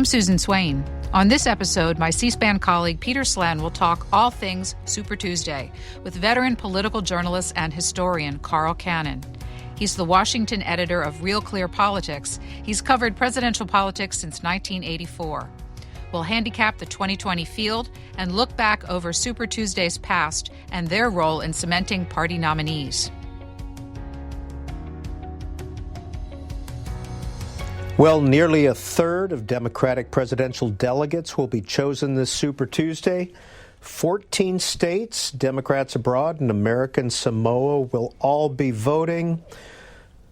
Susan Swain. On this episode, my C-SPAN colleague Peter Slen will talk all things Super Tuesday with veteran political journalist and historian Carl Cannon. He's the Washington editor of RealClearPolitics. He's covered presidential politics since 1984. We'll handicap the 2020 field and look back over Super Tuesday's past and their role in cementing party nominees. Well, nearly a third of Democratic presidential delegates will be chosen this Super Tuesday. 14 states, Democrats abroad, and American Samoa will all be voting.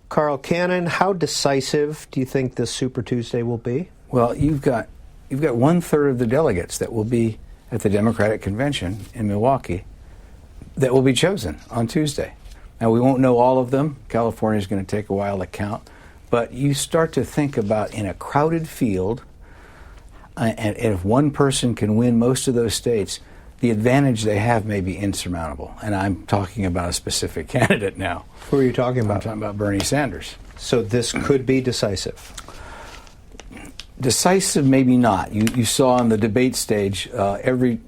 Carl Cannon, how decisive do you think this Super Tuesday will be? Well, you've got 1/3 of the delegates that will be at the Democratic Convention in Milwaukee that will be chosen on Tuesday. Now, we won't know all of them. California is going to take a while to count. But you start to think about, in a crowded field, and if one person can win most of those states, the advantage they have may be insurmountable. And I'm talking about a specific candidate now. Who are you talking about? I'm talking about Bernie Sanders. So this could be decisive. Decisive, maybe not. You saw on the debate stage, every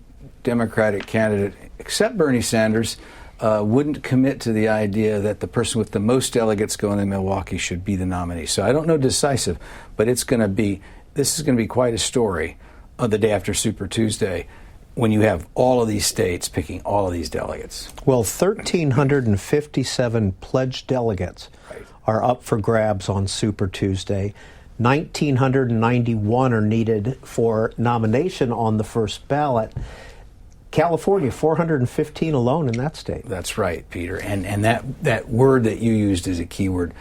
Democratic candidate, except Bernie Sanders, wouldn't commit to the idea that the person with the most delegates going to Milwaukee should be the nominee. So I don't know decisive, but this is going to be quite a story on the day after Super Tuesday when you have all of these states picking all of these delegates. Well, 1,357 pledged delegates are up for grabs on Super Tuesday. 1,991 are needed for nomination on the first ballot. California, 415 alone in that state. That's right, Peter. And that word that you used is a key word,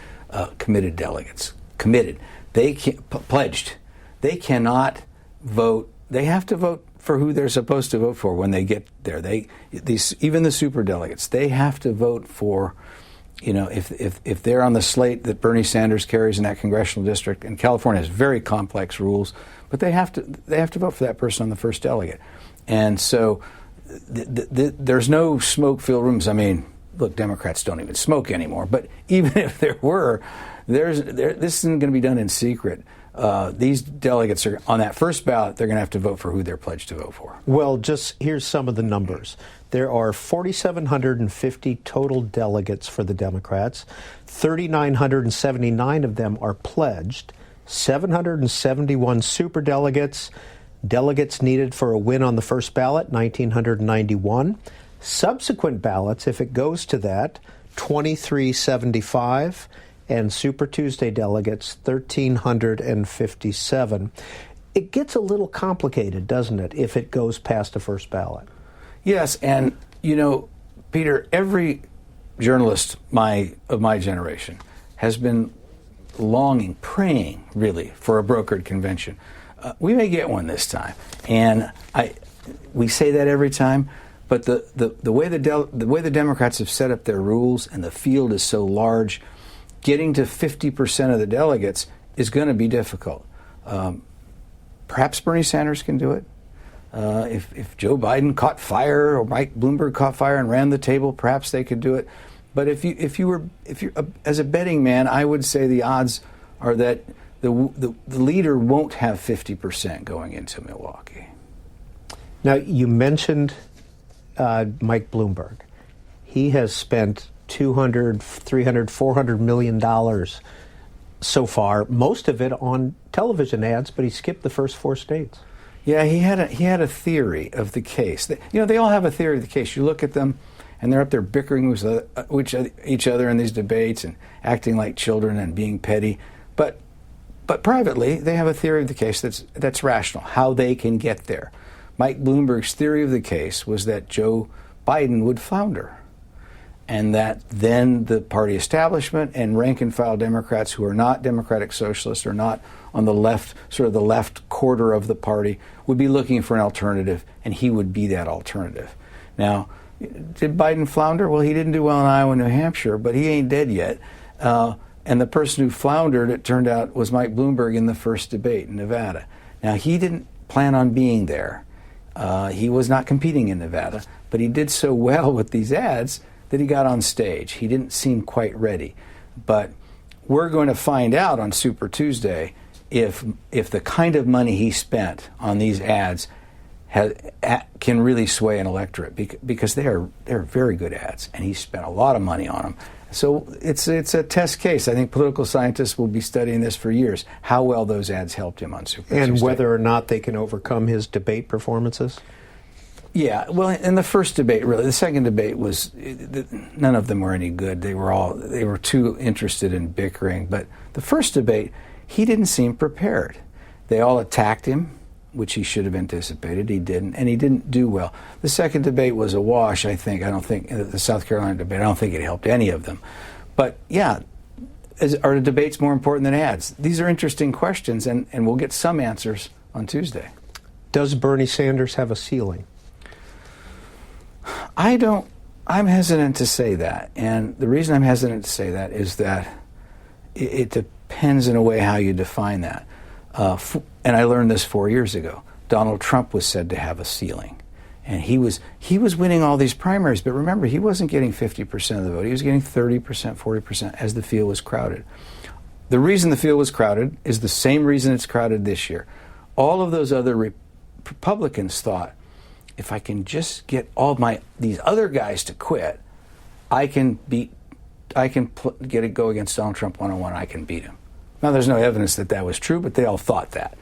committed delegates. Committed. Pledged. They cannot vote. They have to vote for who they're supposed to vote for when they get there. Even the super delegates, they have to vote for, if they're on the slate that Bernie Sanders carries in that congressional district, and California has very complex rules, but they have to vote for that person on the first delegate. And so there's no smoke-filled rooms. I mean, look, Democrats don't even smoke anymore. But even if there were, this isn't going to be done in secret. These delegates are on that first ballot. They're going to have to vote for who they're pledged to vote for. Well, just here's some of the numbers. There are 4,750 total delegates for the Democrats. 3,979 of them are pledged. 771 superdelegates. Delegates needed for a win on the first ballot, 1,991. Subsequent ballots, if it goes to that, 2,375. And Super Tuesday delegates, 1,357. It gets a little complicated, doesn't it, if it goes past the first ballot? Yes, and, Peter, every journalist of my generation has been longing, praying, really, for a brokered convention. We may get one this time, and we say that every time. But the way the Democrats have set up their rules, and the field is so large, getting to 50% of the delegates is going to be difficult. Perhaps Bernie Sanders can do it. If Joe Biden caught fire or Mike Bloomberg caught fire and ran the table, perhaps they could do it. But if you're as a betting man, I would say the odds are that the leader won't have 50% going into Milwaukee. Now, you mentioned Mike Bloomberg. He has spent $200, $300, $400 million so far, most of it on television ads, but he skipped the first 4 states. Yeah, he had a theory of the case. They all have a theory of the case. You look at them, and they're up there bickering with each other in these debates and acting like children and being petty. But privately, they have a theory of the case that's rational, how they can get there. Mike Bloomberg's theory of the case was that Joe Biden would flounder, and that then the party establishment and rank-and-file Democrats who are not Democratic Socialists or not on the left, sort of the left quarter of the party, would be looking for an alternative, and he would be that alternative. Now, did Biden flounder? Well, he didn't do well in Iowa and New Hampshire, but he ain't dead yet. And the person who floundered, it turned out, was Mike Bloomberg in the first debate in Nevada. Now, he didn't plan on being there. He was not competing in Nevada, but he did so well with these ads that he got on stage. He didn't seem quite ready. But we're going to find out on Super Tuesday if the kind of money he spent on these ads can really sway an electorate, because they're very good ads, and he spent a lot of money on them. So it's a test case. I think political scientists will be studying this for years, how well those ads helped him on Super Tuesday. And whether or not they can overcome his debate performances? Yeah, well, in the first debate, really, the second debate was, none of them were any good. They were too interested in bickering. But the first debate, he didn't seem prepared. They all attacked him, which he should have anticipated. He didn't, and he didn't do well. The second debate was a wash, I think. I don't think, the South Carolina debate, I don't think it helped any of them. But yeah, are the debates more important than ads? These are interesting questions, and we'll get some answers on Tuesday. Does Bernie Sanders have a ceiling? I'm hesitant to say that. And the reason I'm hesitant to say that is that it depends in a way how you define that. And I learned this 4 years ago. Donald Trump was said to have a ceiling. And he was winning all these primaries. But remember, he wasn't getting 50% of the vote. He was getting 30%, 40% as the field was crowded. The reason the field was crowded is the same reason it's crowded this year. All of those other Republicans thought, if I can just get these other guys to quit, I can go against Donald Trump one-on-one. I can beat him. Now, there's no evidence that that was true, but they all thought that.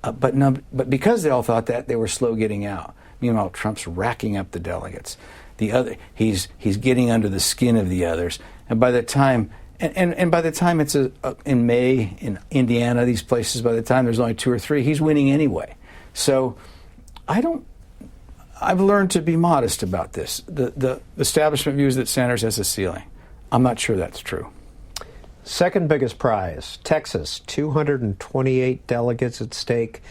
But because they all thought that, they were slow getting out. Meanwhile, Trump's racking up the delegates. He's getting under the skin of the others, and by the time by the time it's in May in Indiana, these places, by the time there's only 2 or 3, he's winning anyway. So I've learned to be modest about this. The establishment views that Sanders has a ceiling. I'm not sure that's true. Second biggest prize, Texas, 228 delegates at stake.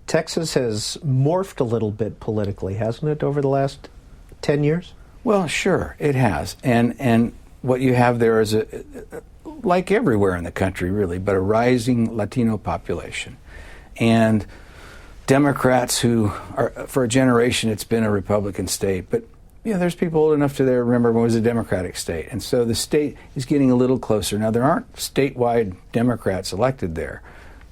Texas has morphed a little bit politically, hasn't it, over the last 10 years? Well, sure, it has. And what you have there is, like everywhere in the country, really, but a rising Latino population. And Democrats who are, for a generation, it's been a Republican state, but there's people old enough to remember when it was a Democratic state. And so the state is getting a little closer. Now, there aren't statewide Democrats elected there,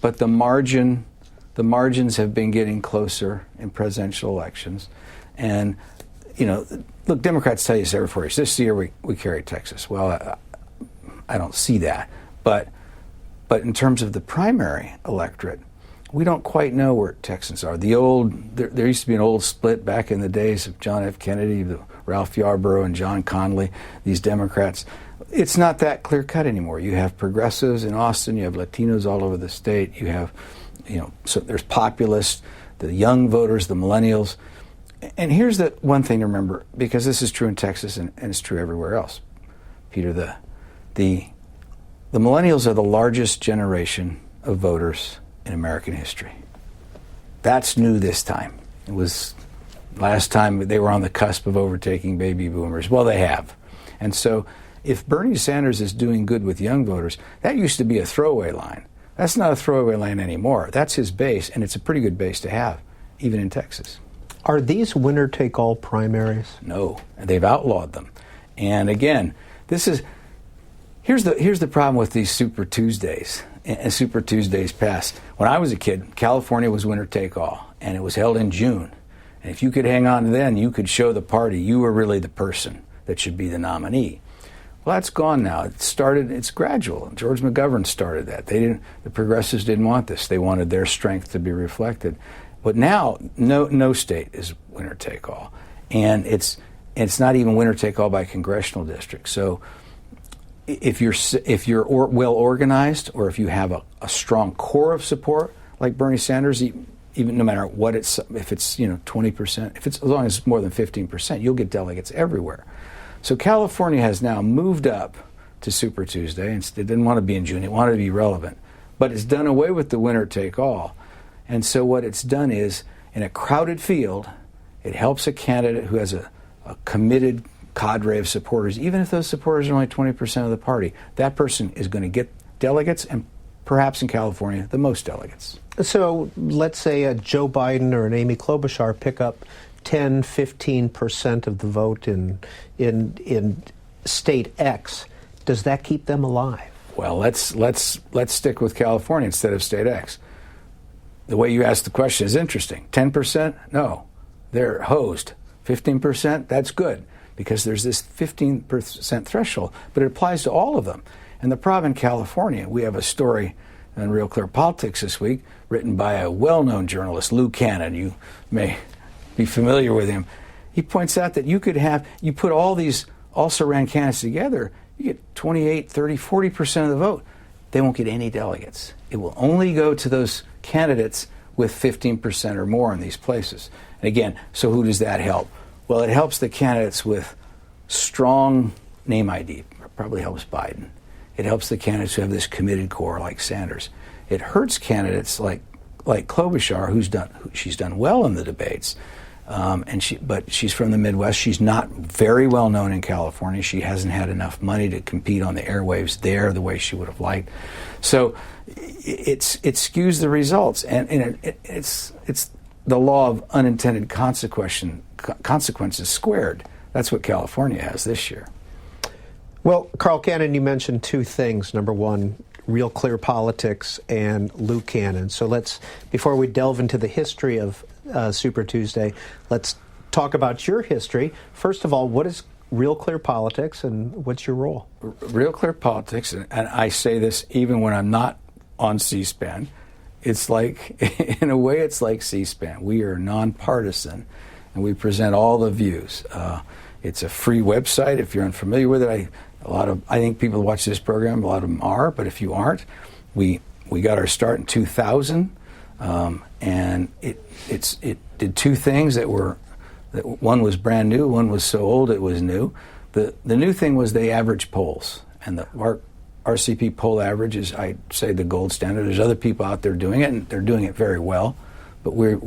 but the margins have been getting closer in presidential elections. And, look, Democrats tell you this every 4 years. This year we carry Texas. Well, I don't see that. But in terms of the primary electorate, we don't quite know where Texans are. There used to be an old split back in the days of John F. Kennedy, Ralph Yarborough and John Connally, these Democrats. It's not that clear-cut anymore. You have progressives in Austin. You have Latinos all over the state. You have, so there's populists, the young voters, the millennials. And here's the one thing to remember, because this is true in Texas and it's true everywhere else, Peter, the millennials are the largest generation of voters in American history. That's new this time. It was last time they were on the cusp of overtaking baby boomers. Well, they have. And so if Bernie Sanders is doing good with young voters, that used to be a throwaway line. That's not a throwaway line anymore. That's his base, and it's a pretty good base to have, even in Texas. Are these winner-take-all primaries? No, they've outlawed them. And again, here's the problem with these Super Tuesdays and Super Tuesdays past. When I was a kid, California was winner-take-all, and it was held in June. And if you could hang on to then, you could show the party you were really the person that should be the nominee. Well, that's gone now. It's gradual. George McGovern started that. The progressives didn't want this. They wanted their strength to be reflected. But now, no state is winner-take-all. And it's not even winner-take-all by congressional district. So if you're well organized, or if you have a strong core of support, like Bernie Sanders, even no matter what if it's 20%, as long as it's more than 15%, you'll get delegates everywhere. So California has now moved up to Super Tuesday, and it didn't want to be in June; it wanted to be relevant, but it's done away with the winner-take-all. And so what it's done is, in a crowded field, it helps a candidate who has a committed cadre of supporters, even if those supporters are only 20% of the party. That person is going to get delegates, and perhaps in California, the most delegates. So let's say a Joe Biden or an Amy Klobuchar pick up 10, 15% of the vote in state X. Does that keep them alive? Well, let's stick with California instead of state X. The way you asked the question is interesting. 10%? No. They're hosed. 15%? That's good, because there's this 15% threshold, but it applies to all of them. And the problem in California, we have a story in Real Clear Politics this week, written by a well-known journalist, Lou Cannon. You may be familiar with him. He points out that you put all these also-ran candidates together, you get 28, 30, 40% of the vote. They won't get any delegates. It will only go to those candidates with 15% or more in these places. And again, so who does that help? Well, it helps the candidates with strong name ID. It probably helps Biden. It helps the candidates who have this committed core like Sanders. It hurts candidates like Klobuchar, she's done well in the debates, but she's from the Midwest. She's not very well known in California. She hasn't had enough money to compete on the airwaves there the way she would have liked. So it skews the results, and it's the law of unintended consequences squared. That's what California has this year. Well, Carl Cannon, you mentioned two things. Number one, Real Clear Politics and Lou Cannon. So before we delve into the history of Super Tuesday, let's talk about your history. First of all, what is Real Clear Politics and what's your role? Real Clear Politics, and I say this even when I'm not on C-SPAN, it's like, in a way, it's like C-SPAN. We are nonpartisan, and we present all the views. It's a free website. If you're unfamiliar with it, I think people who watch this program, a lot of them are, but if you aren't, we got our start in 2000, and it did two things that one was brand new, one was so old it was new. The new thing was they average polls, and our RCP poll average is, I'd say, the gold standard. There's other people out there doing it, and they're doing it very well, but I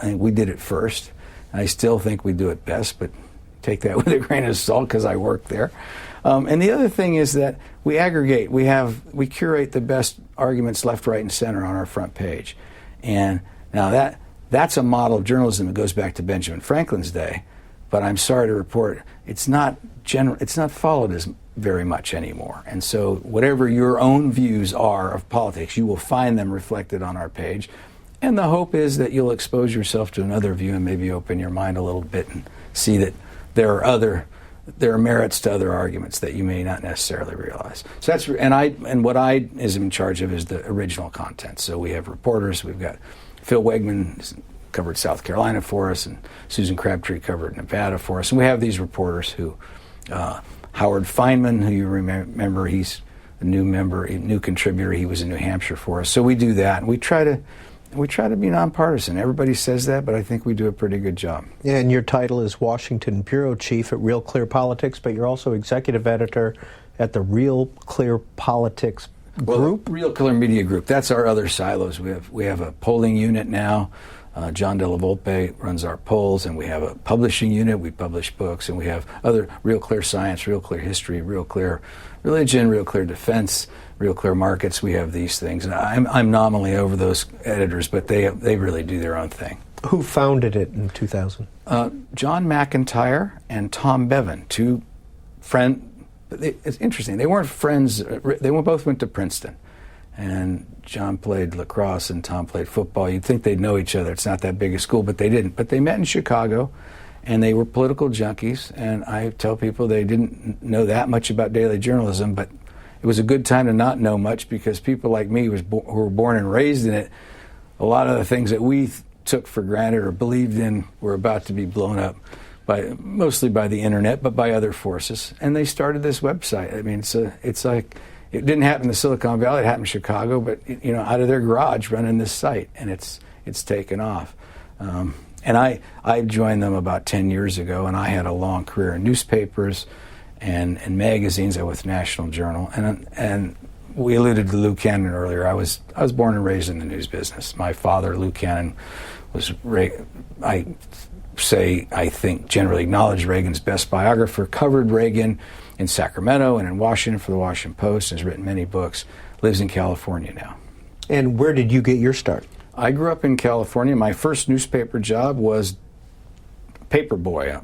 think we did it first. I still think we do it best, but take that with a grain of salt because I work there. And the other thing is that we aggregate. We curate the best arguments left, right, and center on our front page. And now that's a model of journalism that goes back to Benjamin Franklin's day. But I'm sorry to report it's not followed as very much anymore. And so whatever your own views are of politics, you will find them reflected on our page. And the hope is that you'll expose yourself to another view and maybe open your mind a little bit and see that there are merits to other arguments that you may not necessarily realize. So what I is in charge of is the original content. So we have reporters. We've got Phil Wegman covered South Carolina for us, and Susan Crabtree covered Nevada for us. And we have these reporters who, Howard Feynman, who you remember, he's a new contributor. He was in New Hampshire for us. So we do that, and we try to be nonpartisan. Everybody says that, but I think we do a pretty good job. Yeah, and your title is Washington Bureau Chief at Real Clear Politics, but you're also executive editor at the Real Clear Politics Group? Well, Real Clear Media Group. That's our other silos. We have a polling unit now. John Della Volpe runs our polls, and we have a publishing unit. We publish books, and we have other Real Clear Science, Real Clear History, Real Clear Religion, Real Clear Defense, Real Clear Markets. We have these things, and I'm nominally over those editors, but they really do their own thing. Who founded it in 2000? John McIntyre and Tom Bevan, two friends. It's interesting. They weren't friends. They both went to Princeton, and John played lacrosse and Tom played football. You'd think they'd know each other. It's not that big a school, but they didn't. But they met in Chicago, and they were political junkies. And I tell people they didn't know that much about daily journalism, but it was a good time to not know much, because people like me who were born and raised in it, a lot of the things that we took for granted or believed in were about to be blown up, mostly by the internet, but by other forces. And they started this website. I mean, it's like it didn't happen in Silicon Valley. It happened in Chicago, but out of their garage running this site, and it's taken off. And I joined them about 10 years ago, and I had a long career in newspapers and magazines. I was with National Journal, and we alluded to Lou Cannon earlier. I was born and raised in the news business. My father, Lou Cannon, was I think generally acknowledged Reagan's best biographer. Covered Reagan in Sacramento and in Washington for the Washington Post. Has written many books. Lives in California now. And where did you get your start? I grew up in California. My first newspaper job was paper boy, a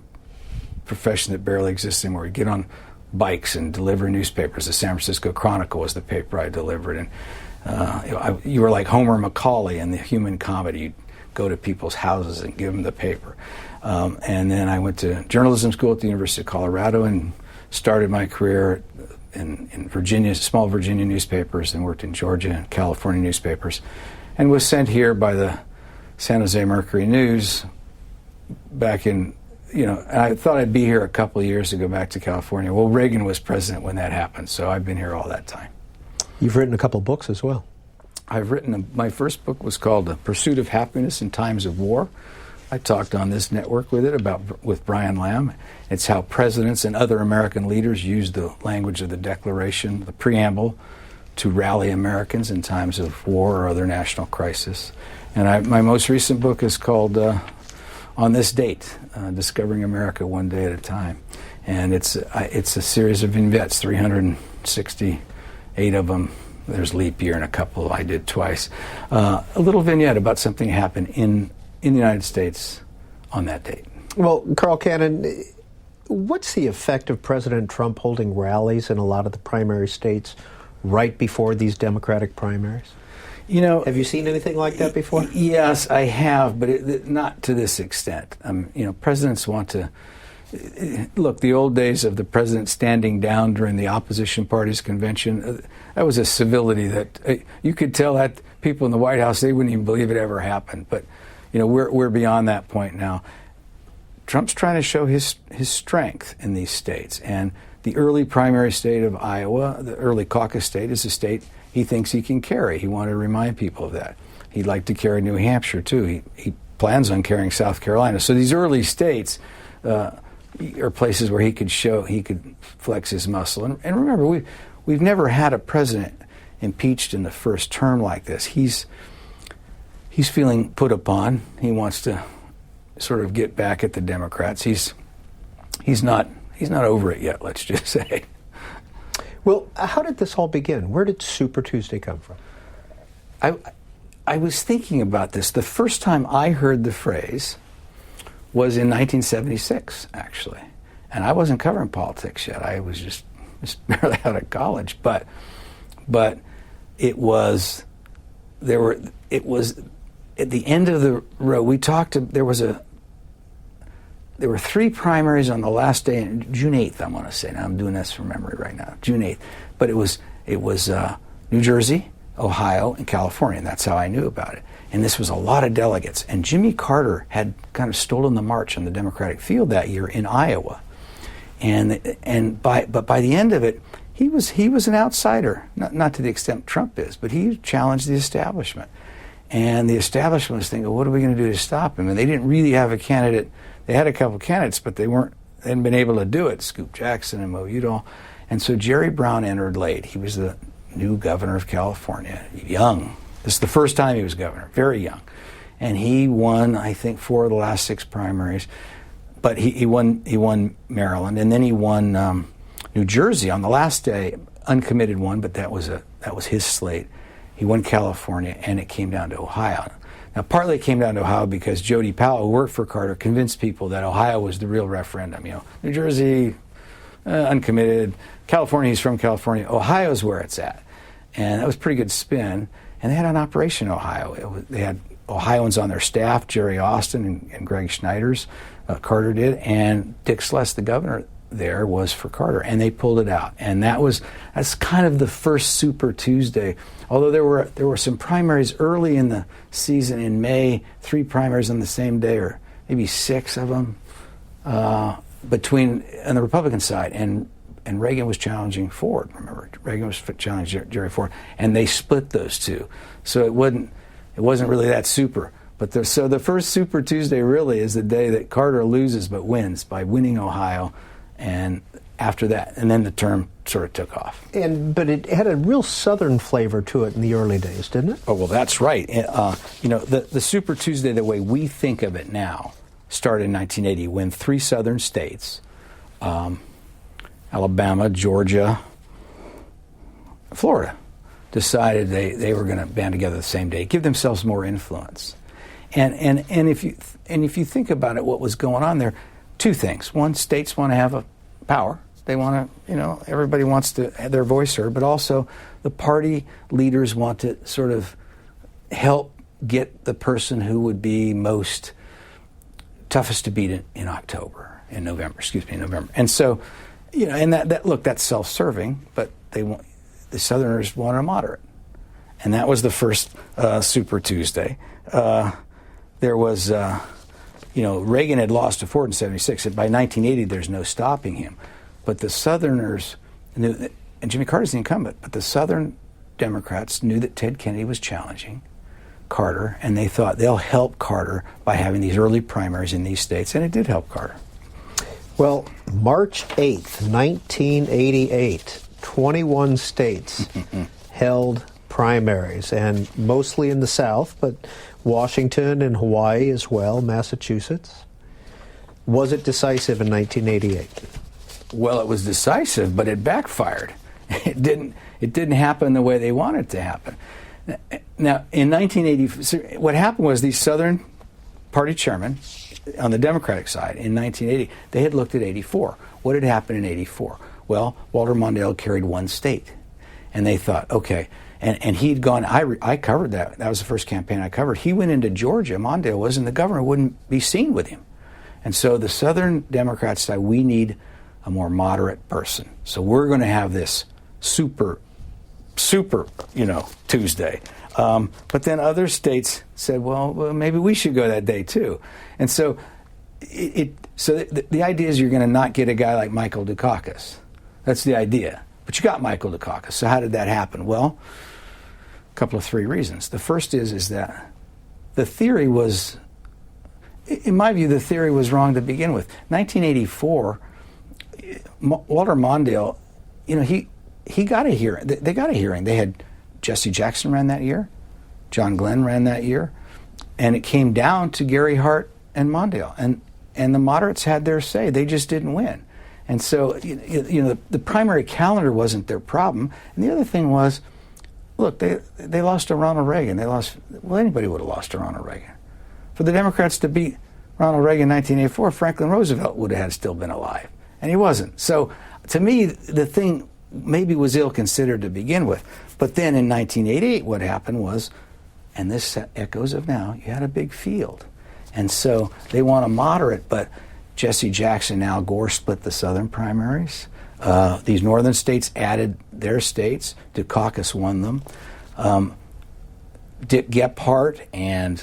profession that barely exists anymore. You get on bikes and deliver newspapers. The San Francisco Chronicle was the paper I delivered. And you were like Homer Macaulay in the human comedy. You'd go to people's houses and give them the paper. And then I went to journalism school at the University of Colorado and started my career in Virginia, small Virginia newspapers, and worked in Georgia and California newspapers, and was sent here by the San Jose Mercury News back in, I thought I'd be here a couple of years to go back to California. Well, Reagan was president when that happened, so I've been here all that time. You've written a couple of books as well. I've written, my first book was called The Pursuit of Happiness in Times of War. I talked on this network with Brian Lamb. It's how presidents and other American leaders use the language of the Declaration, the preamble, to rally Americans in times of war or other national crisis. And my most recent book is called On This Date, Discovering America One Day at a Time. And it's a series of vignettes, 368 of them. There's leap year and a couple I did twice. A little vignette about something happened in the United States on that date. Well, Carl Cannon, what's the effect of President Trump holding rallies in a lot of the primary states right before these Democratic primaries? Have you seen anything like that before? Yes, I have, but not to this extent. Presidents want to look. The old days of the president standing down during the opposition party's convention, that was a civility that you could tell that people in the White House, they wouldn't even believe it ever happened. But we're beyond that point now. Trump's trying to show his strength in these states, and the early primary state of Iowa, the early caucus state, is a state he thinks he can carry. He wanted to remind people of that. He'd like to carry New Hampshire too. He plans on carrying South Carolina. So these early states are places where he could flex his muscle. And remember, we've never had a president impeached in the first term like this. He's feeling put upon. He wants to sort of get back at the Democrats. He's not over it yet, let's just say. Well, how did this all begin? Where did Super Tuesday come from? I was thinking about this. The first time I heard the phrase was in 1976, actually. And I wasn't covering politics yet. I was just barely out of college. But it was at the end of the road. There were 3 primaries on the last day, June 8th, I want to say. Now I'm doing this from memory right now, June 8th. But it was New Jersey, Ohio, and California, and that's how I knew about it. And this was a lot of delegates. And Jimmy Carter had kind of stolen the march on the Democratic field that year in Iowa. But by the end of it, he was an outsider, not to the extent Trump is, but he challenged the establishment. And the establishment was thinking, what are we going to do to stop him? And they didn't really have a candidate. They had a couple candidates, but they hadn't been able to do it, Scoop Jackson and Mo Udall. And so Jerry Brown entered late. He was the new governor of California, young. This is the first time he was governor, very young. And he won, I think, 4 of the last 6 primaries. But he won Maryland, and then he won New Jersey on the last day, uncommitted one, but that was his slate. He won California, and it came down to Ohio. Now, partly it came down to Ohio because Jody Powell, who worked for Carter, convinced people that Ohio was the real referendum. New Jersey, uncommitted. California, he's from California. Ohio's where it's at. And that was a pretty good spin. And they had an Operation Ohio. They had Ohioans on their staff, Jerry Austin and Greg Schneiders, Carter did, and Dick Sless, the governor there, was for Carter, and they pulled it out. And that's kind of the first Super Tuesday. Although there were some primaries early in the season in May, 3 primaries on the same day, or maybe 6 of them, on the Republican side, and Reagan was challenging Ford. Remember, Reagan was challenging Jerry Ford, and they split those 2. So it wasn't really that super. But the first Super Tuesday really is the day that Carter loses but wins by winning Ohio, and after that, and then the term sort of took off. But it had a real Southern flavor to it in the early days, didn't it? Oh, well, that's right. The Super Tuesday, the way we think of it now, started in 1980 when 3 Southern states, Alabama, Georgia, Florida, decided they were going to band together the same day, give themselves more influence. And if you think about it, what was going on there, 2 things. One, states want to have a power, They want to, everybody wants to have their voice heard, but also the party leaders want to sort of help get the person who would be most toughest to beat in November. And so, and that's self-serving, but the Southerners wanted a moderate. And that was the first Super Tuesday. There was, Reagan had lost to Ford in 76. By 1980, there's no stopping him. But the Southerners knew that, and Jimmy Carter's the incumbent, but the Southern Democrats knew that Ted Kennedy was challenging Carter, and they thought they'll help Carter by having these early primaries in these states, and it did help Carter. Well, March 8th, 1988, 21 states held primaries, and mostly in the South, but Washington and Hawaii as well, Massachusetts. Was it decisive in 1988? Well, it was decisive, but it backfired. It didn't happen the way they wanted it to happen. Now, in 1980, what happened was these Southern Party chairmen on the Democratic side in 1980, they had looked at 84. What had happened in 84? Well, Walter Mondale carried one state, and they thought, okay, and he'd gone, I covered that. That was the first campaign I covered. He went into Georgia. Mondale was, and the governor wouldn't be seen with him. And so the Southern Democrats said, we need a more moderate person. So we're going to have this super, Tuesday. But then other states said, well, maybe we should go that day too. And so the idea is you're going to not get a guy like Michael Dukakis. That's the idea. But you got Michael Dukakis. So how did that happen? Well, a couple of three reasons. The first is that the theory was, in my view, the theory was wrong to begin with. 1984, Walter Mondale, he got a hearing. They got a hearing. They had Jesse Jackson ran that year, John Glenn ran that year, and it came down to Gary Hart and Mondale, and the moderates had their say. They just didn't win, and so the primary calendar wasn't their problem. And the other thing was, look, they lost to Ronald Reagan. Anybody would have lost to Ronald Reagan. For the Democrats to beat Ronald Reagan in 1984, Franklin Roosevelt would have still been alive, and he wasn't. So to me, the thing maybe was ill-considered to begin with. But then in 1988, what happened was, and this echoes of now, you had a big field. And so they want a moderate, but Jesse Jackson and Al Gore split the Southern primaries. These northern states added their states. Dukakis won them. Dick Gephardt and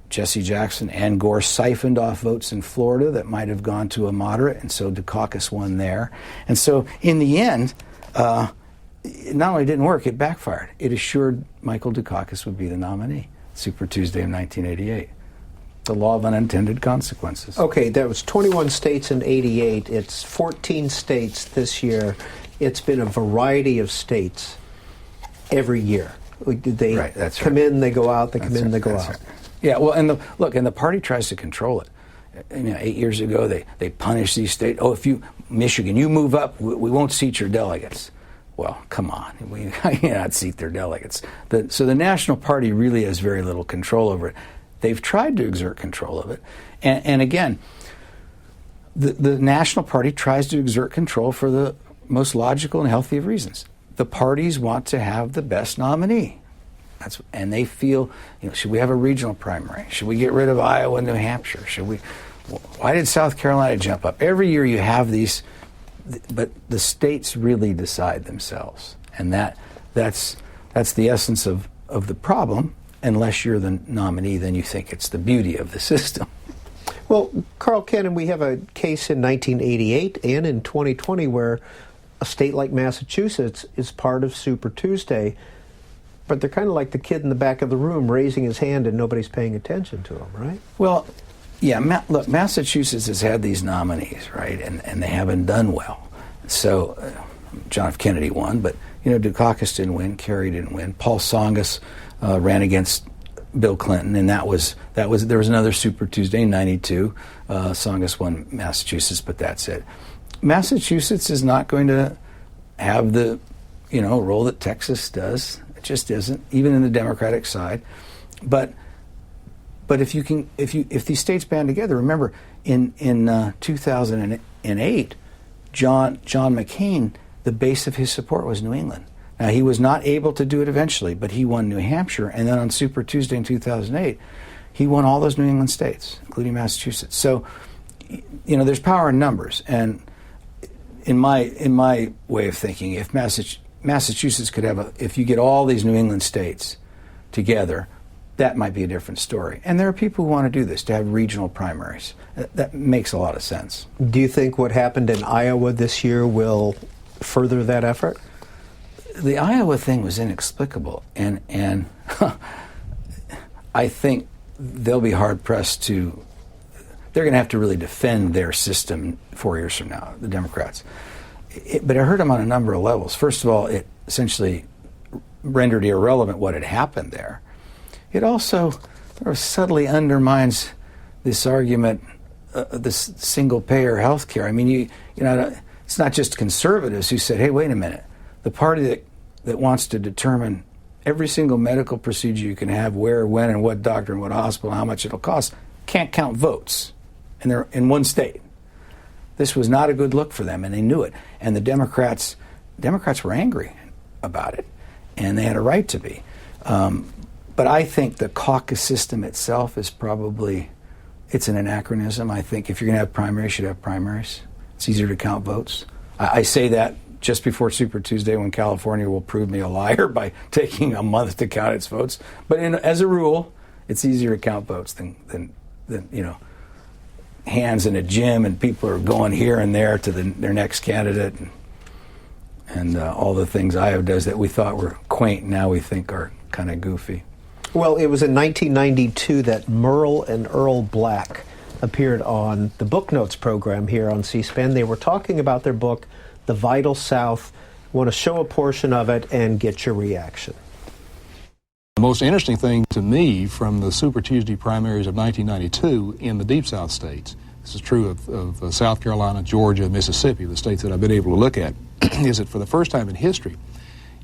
Jesse Jackson and Gore siphoned off votes in Florida that might have gone to a moderate, and so Dukakis won there. And so in the end, it not only didn't work, it backfired. It assured Michael Dukakis would be the nominee. Super Tuesday of 1988. The law of unintended consequences. Okay, that was 21 states in 88. It's 14 states this year. It's been a variety of states every year. They come in, they go out, they come in, they go out. Right. Yeah, well, and the party tries to control it. 8 years ago, they punished these states. Oh, if Michigan, you move up, we won't seat your delegates. Well, come on, we cannot seat their delegates. So the National Party really has very little control over it. They've tried to exert control of it. And again, the National Party tries to exert control for the most logical and healthy of reasons. The parties want to have the best nominee. And they feel, should we have a regional primary? Should we get rid of Iowa and New Hampshire? Why did South Carolina jump up? Every year you have these, but the states really decide themselves. And that's the essence of the problem. Unless you're the nominee, then you think it's the beauty of the system. Well, Carl Cannon, we have a case in 1988 and in 2020 where a state like Massachusetts is part of Super Tuesday, but they're kind of like the kid in the back of the room raising his hand and nobody's paying attention to him, right? Well, yeah, look, Massachusetts has had these nominees, right, and they haven't done well. So John F. Kennedy won, but, Dukakis didn't win, Kerry didn't win. Paul Tsongas ran against Bill Clinton, and there was another Super Tuesday in 92. Tsongas won Massachusetts, but that's it. Massachusetts is not going to have the role that Texas does. It just isn't, even in the Democratic side. But if these states band together, remember in 2008, John McCain, the base of his support was New England. Now, he was not able to do it eventually, but he won New Hampshire, and then on Super Tuesday in 2008, he won all those New England states, including Massachusetts. So, there's power in numbers, and in my way of thinking, if Massachusetts could if you get all these New England states together, that might be a different story. And there are people who want to do this, to have regional primaries. That makes a lot of sense. Do you think what happened in Iowa this year will further that effort? The Iowa thing was inexplicable, and I think they'll be hard-pressed they're going to have to really defend their system 4 years from now, the Democrats. But I heard them on a number of levels. First of all, it essentially rendered irrelevant what had happened there. It also sort of subtly undermines this argument, this single-payer health care. I mean, it's not just conservatives who said, hey, wait a minute, the party that wants to determine every single medical procedure you can have, where, when, and what doctor, and what hospital, and how much it'll cost, can't count votes. And they're in one state. This was not a good look for them, and they knew it. And the Democrats were angry about it, and they had a right to be. But I think the caucus system itself is it's an anachronism. I think if you're going to have primaries, you should have primaries. It's easier to count votes. I say that just before Super Tuesday, when California will prove me a liar by taking a month to count its votes. But as a rule, it's easier to count votes than hands in a gym, and people are going here and there to their next candidate, and all the things Iowa does that we thought were quaint now we think are kind of goofy. Well, it was in 1992 that Merle and Earl Black appeared on the Book Notes program here on C-SPAN. They were talking about their book, The Vital South. I want to show a portion of it and get your reaction. The most interesting thing to me from the Super Tuesday primaries of 1992 in the Deep South states, this is true of South Carolina, Georgia, Mississippi, the states that I've been able to look at, is that for the first time in history,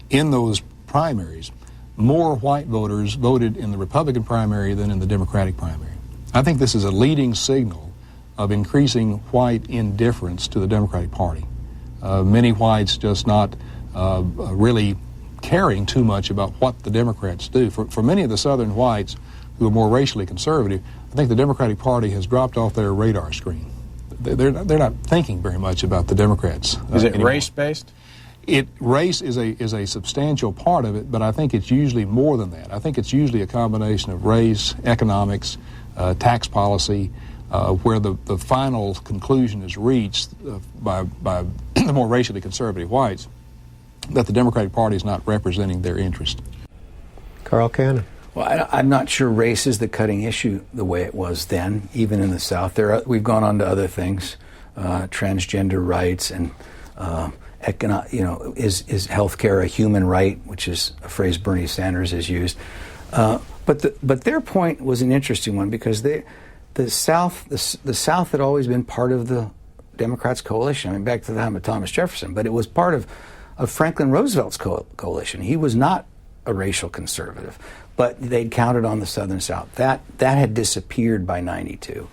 in those primaries, more white voters voted in the Republican primary than in the Democratic primary. I think this is a leading signal of increasing white indifference to the Democratic Party. Many whites just not really caring too much about what the Democrats do. For many of the Southern whites who are more racially conservative, I think the Democratic Party has dropped off their radar screen. They're not thinking very much about the Democrats. Is it race-based? Race is a substantial part of it, but I think it's usually more than that. I think it's usually a combination of race, economics, tax policy, where the final conclusion is reached by the more racially conservative whites that the Democratic Party is not representing their interest. Carl Cannon. Well, I'm not sure race is the cutting issue the way it was then, even in the South. We've gone on to other things, transgender rights, and is health care a human right, which is a phrase Bernie Sanders has used. But their point was an interesting one, because the South had always been part of the Democrats' coalition. I mean, back to the time of Thomas Jefferson, but it was part of Franklin Roosevelt's coalition. He was not a racial conservative, but they'd counted on the Southern South. That had disappeared by 92.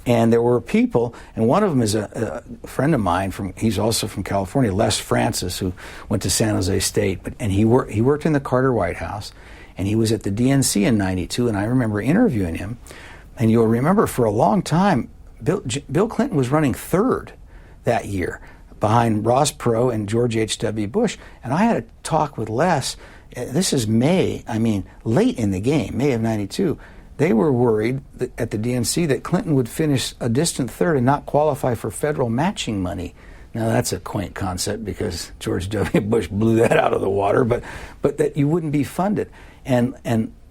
And there were people, and one of them is a friend of mine, he's also from California, Les Francis, who went to San Jose State, and he worked in the Carter White House, and he was at the DNC in 92, and I remember interviewing him, and you'll remember for a long time, Bill Clinton was running third that year, behind Ross Perot and George H.W. Bush. And I had a talk with Les. This is late in the game, May of 92. They were worried at the DNC that Clinton would finish a distant third and not qualify for federal matching money. Now, that's a quaint concept because George W. Bush blew that out of the water, but that you wouldn't be funded. And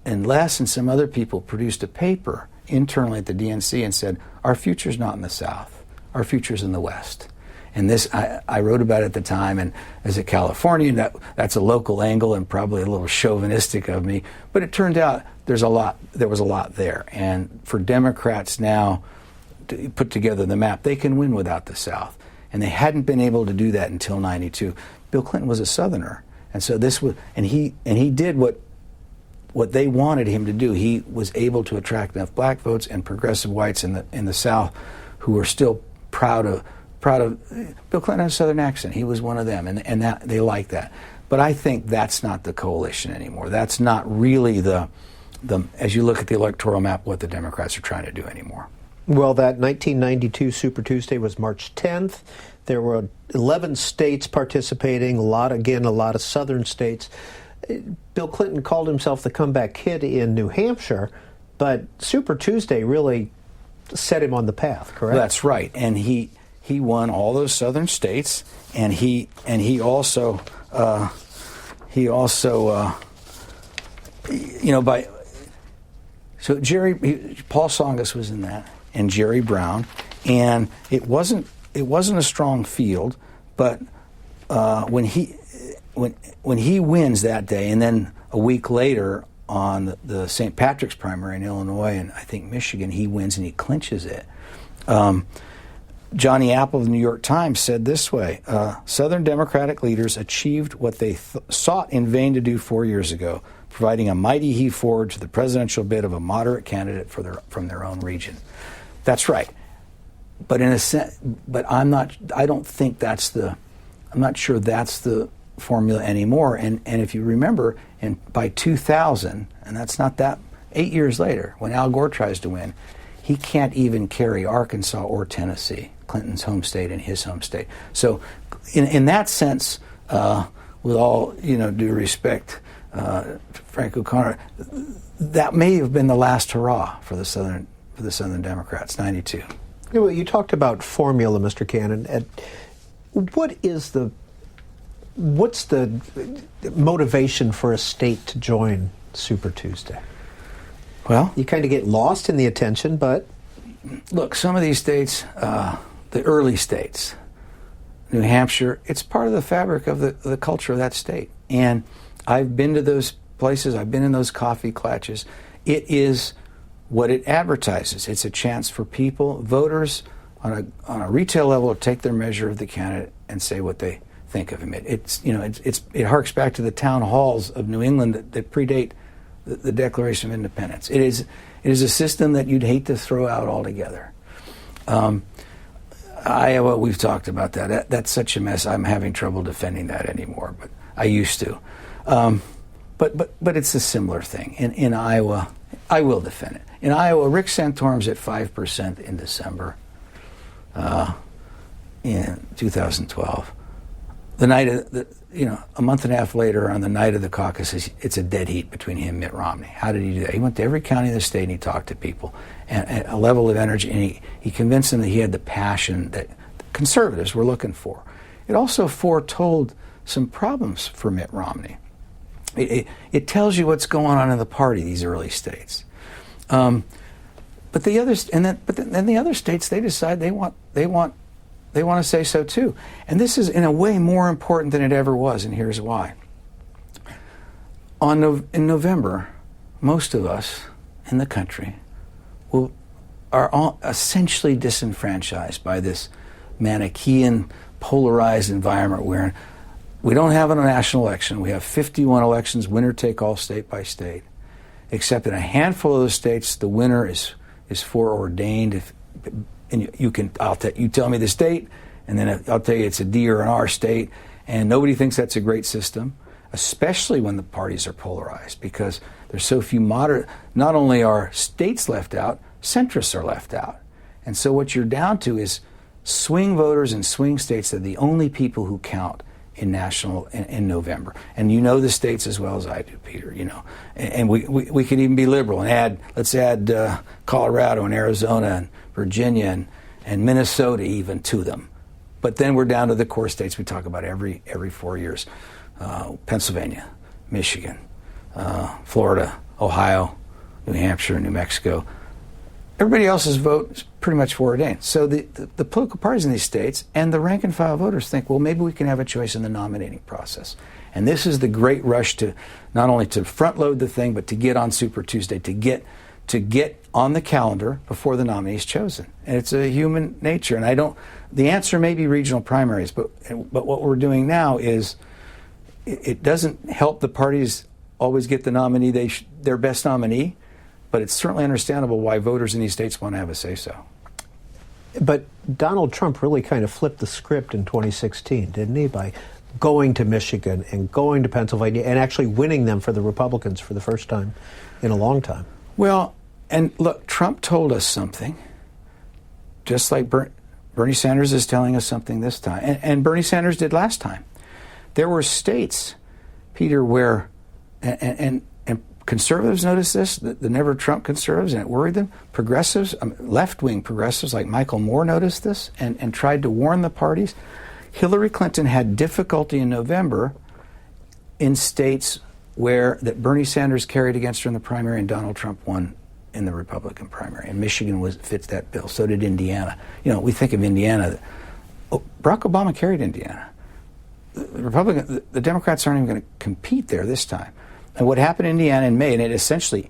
Les and some other people produced a paper internally at the DNC and said, our future's not in the South, our future's in the West. And this, I wrote about it at the time, and as a Californian, that's a local angle and probably a little chauvinistic of me, but it turned out there was a lot there. And for Democrats now to put together the map, they can win without the South. And they hadn't been able to do that until 92. Bill Clinton was a Southerner, and so he did what they wanted him to do. He was able to attract enough black votes and progressive whites in the South who were still proud proud of Bill Clinton has a Southern accent. He was one of them, and that they like that. But I think that's not the coalition anymore. That's not really the as you look at the electoral map, what the Democrats are trying to do anymore. Well, that 1992 Super Tuesday was March 10th. There were 11 states participating, a lot of southern states. Bill Clinton called himself the comeback kid in New Hampshire, but Super Tuesday really set him on the path, correct? That's right. And he won all those southern states, and he also So Paul Tsongas was in that, and Jerry Brown, and it wasn't a strong field, but when he wins that day, and then a week later on the St. Patrick's primary in Illinois and I think Michigan, he wins and he clinches it. Johnny Apple of the New York Times said this way: Southern Democratic leaders achieved what they sought in vain to do 4 years ago, providing a mighty heave forward to the presidential bid of a moderate candidate from their own region. That's right. But in a sense, I'm not sure that's the formula anymore. And if you remember, by 2000, and that's not that 8 years later, when Al Gore tries to win, he can't even carry Arkansas or Tennessee, Clinton's home state and his home state. So in that sense, with all due respect to Frank O'Connor, that may have been the last hurrah for the Southern Democrats, 92. Well, you talked about formula, Mr. Cannon. What's the motivation for a state to join Super Tuesday? Well, you kind of get lost in the attention, but look, some of these states, the early states, New Hampshire, it's part of the fabric of the culture of that state. And I've been to those places. I've been in those coffee klatches. It is what it advertises. It's a chance for people, voters, on a retail level, to take their measure of the candidate and say what they think of him. It harks back to the town halls of New England that predate the Declaration of Independence. It is a system that you'd hate to throw out altogether. Iowa, we've talked about that. That's such a mess. I'm having trouble defending that anymore, but I used to. But it's a similar thing. In Iowa, I will defend it. In Iowa, Rick Santorum's at 5% in December in 2012. The night of a month and a half later, on the night of the caucuses, it's a dead heat between him and Mitt Romney. How did he do that? He went to every county in the state and he talked to people, and a level of energy, and he convinced them that he had the passion that conservatives were looking for. It also foretold some problems for Mitt Romney. It tells you what's going on in the party, these early states. But the others, then the other states, they decide they want to say so too. And this is in a way more important than it ever was, and here's why. In November, most of us in the country are all essentially disenfranchised by this Manichaean, polarized environment we're in. We don't have a national election. We have 51 elections, winner take all, state by state. Except in a handful of those states, the winner is foreordained. And you tell me the state, and then I'll tell you it's a D or an R state, and nobody thinks that's a great system, especially when the parties are polarized, because there's so few moderate. Not only are states left out, centrists are left out. And so what you're down to is swing voters in swing states are the only people who count in November. And you know the states as well as I do, Peter, And we could even be liberal and let's add Colorado and Arizona and Virginia and Minnesota even to them. But then we're down to the core states we talk about every 4 years. Pennsylvania, Michigan, Florida, Ohio, New Hampshire, New Mexico. Everybody else's vote is pretty much foreordained. So the political parties in these states and the rank and file voters think, well, maybe we can have a choice in the nominating process. And this is the great rush to not only to front load the thing, but to get on Super Tuesday, to get on the calendar before the nominee is chosen. And it's a human nature. And the answer may be regional primaries, but what we're doing now is it doesn't help the parties always get the nominee, their best nominee. But it's certainly understandable why voters in these states want to have a say-so. But Donald Trump really kind of flipped the script in 2016, didn't he, by going to Michigan and going to Pennsylvania and actually winning them for the Republicans for the first time in a long time. Well, and look, Trump told us something, just like Bernie Sanders is telling us something this time, and Bernie Sanders did last time. There were states, Peter, where, and conservatives noticed this, the never Trump conservatives, and it worried them. Progressives, left-wing progressives like Michael Moore noticed this and tried to warn the parties. Hillary Clinton had difficulty in November in states that Bernie Sanders carried against her in the primary and Donald Trump won in the Republican primary. And Michigan fits that bill. So did Indiana. We think of Indiana. Barack Obama carried Indiana. The Democrats aren't even going to compete there this time. And what happened in Indiana in May, and it essentially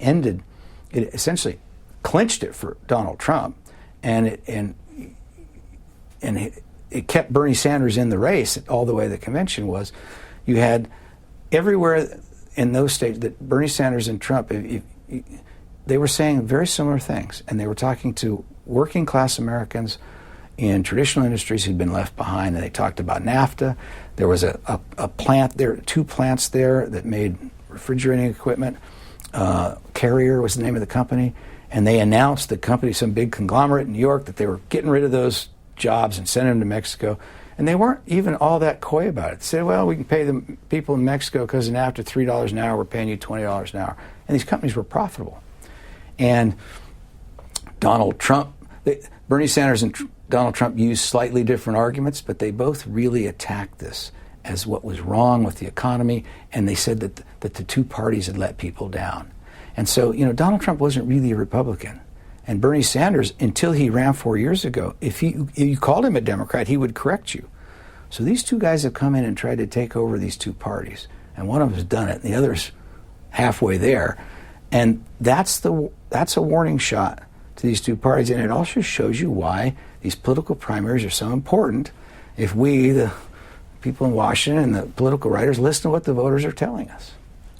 clinched it for Donald Trump, and it kept Bernie Sanders in the race all the way to the convention was, you had everywhere in those states that Bernie Sanders and Trump, they were saying very similar things, and they were talking to working class Americans in traditional industries who'd been left behind, and they talked about NAFTA. There was a plant there, 2 plants there that made refrigerating equipment. Carrier was the name of the company, and they announced the company, some big conglomerate in New York, that they were getting rid of those jobs and sending them to Mexico. And they weren't even all that coy about it. They said, well, we can pay the people in Mexico because after $3 an hour, we're paying you $20 an hour. And these companies were profitable. And Donald Trump, Bernie Sanders and Donald Trump used slightly different arguments, but they both really attacked this as what was wrong with the economy, and they said that the two parties had let people down. And so, Donald Trump wasn't really a Republican. And Bernie Sanders, until he ran 4 years ago, if you called him a Democrat, he would correct you. So these two guys have come in and tried to take over these two parties. And one of them has done it, and the other's halfway there. And that's a warning shot to these two parties. And it also shows you why these political primaries are so important if we, the people in Washington and the political writers, listen to what the voters are telling us.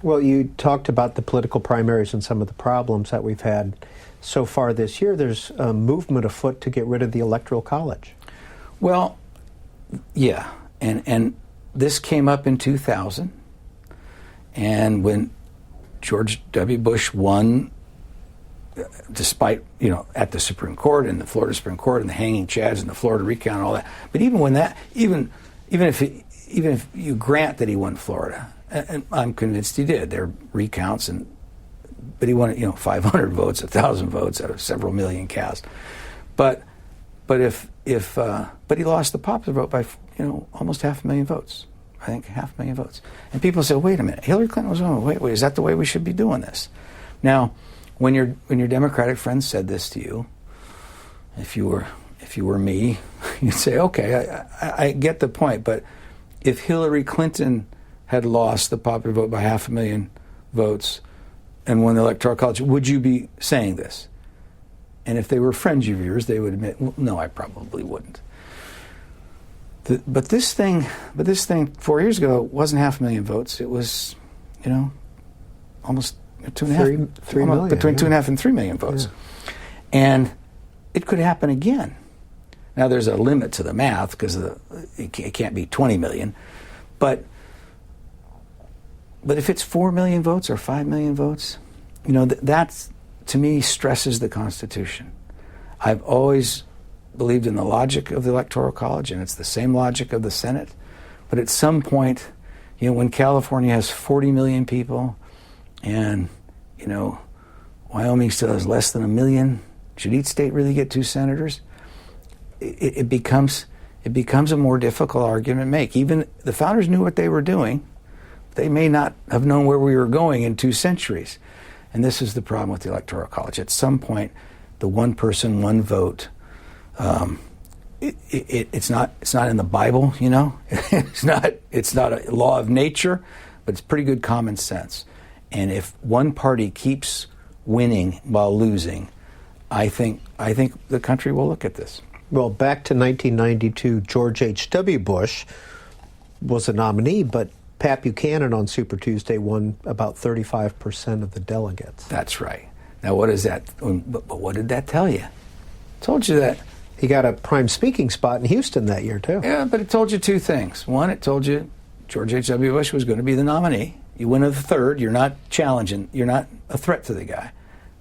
Well, you talked about the political primaries and some of the problems that we've had so far this year. There's a movement afoot to get rid of the Electoral College. Well, yeah, and this came up in 2000, and when George W. Bush won, despite, at the Supreme Court and the Florida Supreme Court and the hanging chads and the Florida recount and all that, but even if you grant that he won Florida, and I'm convinced he did, there are recounts, but he won 500 votes, 1,000 votes out of several million cast. But he lost the popular vote by almost 500,000 votes. I think 500,000 votes. And people say, wait a minute, Hillary Clinton was wrong. Wait, is that the way we should be doing this? Now, when your Democratic friends said this to you, if you were me, you'd say, okay, I get the point, but if Hillary Clinton had lost the popular vote by 500,000 votes and won the Electoral College, would you be saying this? And if they were friends of yours, they would admit, well, no, I probably wouldn't. But this thing 4 years ago wasn't 500,000 votes. It was, almost 2.5, 3 million, between 2.5 and 3 million votes. Yeah. And it could happen again. Now there's a limit to the math because it can't be 20 million, but if it's 4 million votes or 5 million votes, that's, to me, stresses the Constitution. I've always believed in the logic of the Electoral College, and it's the same logic of the Senate. But at some point, when California has 40 million people and, Wyoming still has less than 1 million, should each state really get 2 senators? It becomes a more difficult argument to make. Even the founders knew what they were doing. They may not have known where we were going in 2 centuries. And this is the problem with the Electoral College. At some point, the one person, one vote, it's not in the Bible, It's not a law of nature, but it's pretty good common sense. And if one party keeps winning while losing, I think the country will look at this. Well, back to 1992, George H.W. Bush was a nominee, but Pat Buchanan on Super Tuesday won about 35% of the delegates. That's right. Now, what is that? But what did that tell you? It told you that He got a prime speaking spot in Houston that year, too. Yeah, but it told you two things. One, it told you George H.W. Bush was going to be the nominee. You win a third, you're not challenging, you're not a threat to the guy.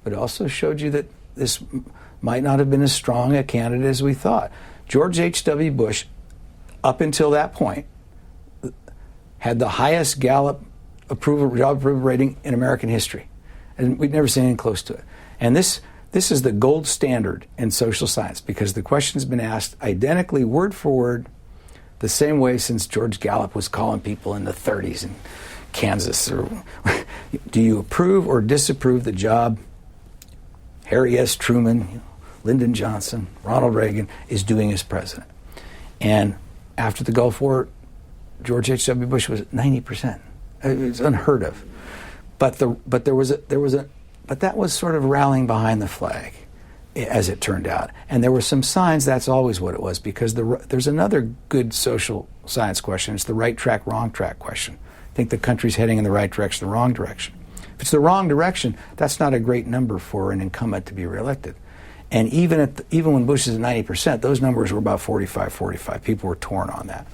But it also showed you that this might not have been as strong a candidate as we thought. George H.W. Bush, up until that point, had the highest Gallup job approval rating in American history. And we'd never seen anything close to it. And this is the gold standard in social science, because the question's been asked identically, word for word, the same way since George Gallup was calling people in the 30s in Kansas. Or, do you approve or disapprove the job Harry S. Truman, Lyndon Johnson, Ronald Reagan is doing as president? And after the Gulf War, George H.W. Bush was 90%. It was unheard of. But that was sort of rallying behind the flag, as it turned out. And there were some signs that's always what it was, because there's another good social science question. It's the right track, wrong track question. I think the country's heading in the right direction, the wrong direction. If it's the wrong direction, that's not a great number for an incumbent to be reelected. And even when Bush is at 90%, those numbers were about 45. People were torn on that.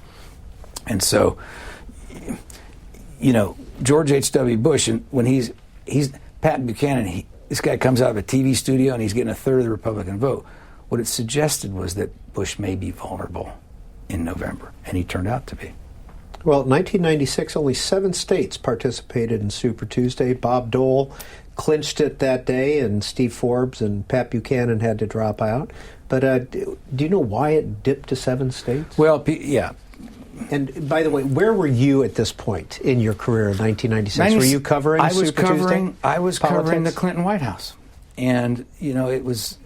And so, George H.W. Bush, and when he's Pat Buchanan, this guy comes out of a TV studio and he's getting a third of the Republican vote. What it suggested was that Bush may be vulnerable in November, and he turned out to be. Well, in 1996, only 7 states participated in Super Tuesday. Bob Dole clinched it that day, and Steve Forbes and Pat Buchanan had to drop out. But do you know why it dipped to 7 states? Well, yeah. And by the way, where were you at this point in your career in 1996? Were you covering Super Tuesday? I was covering the Clinton White House. And, it was,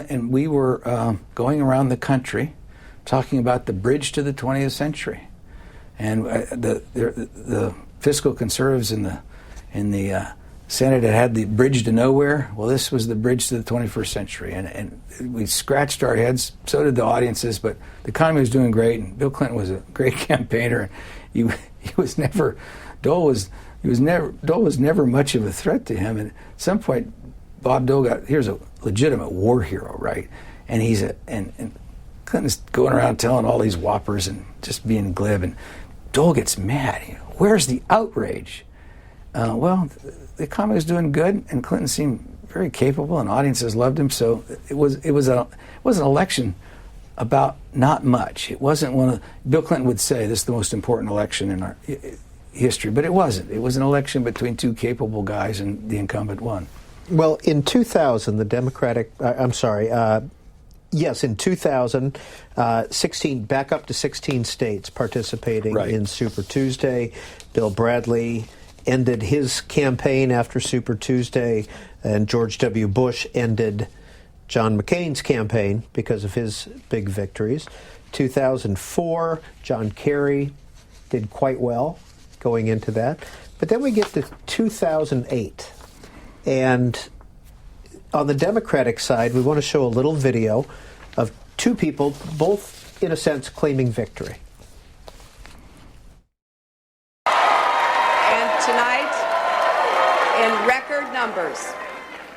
and we were going around the country talking about the bridge to the 20th century. And the fiscal conservatives in the Senate had the bridge to nowhere. Well, this was the bridge to the 21st century. And we scratched our heads, so did the audiences, but the economy was doing great, and Bill Clinton was a great campaigner. Dole was never much of a threat to him. And at some point, Bob Dole here's a legitimate war hero, right? And and Clinton's going around telling all these whoppers and just being glib, and Dole gets mad. Where's the outrage? Well, the economy was doing good, and Clinton seemed very capable, and audiences loved him. So it was an election about not much. It wasn't one of Bill Clinton would say this is the most important election in our history, but it wasn't. It was an election between 2 capable guys, and the incumbent won. Well, in 2000, the Democratic. Yes, in 2000, 16 back up to 16 states participating in Super Tuesday. Bill Bradley ended his campaign after Super Tuesday, and George W. Bush ended John McCain's campaign because of his big victories. 2004, John Kerry did quite well going into that. But then we get to 2008, and on the Democratic side, we want to show a little video of 2 people, both, in a sense, claiming victory. And tonight, in record numbers,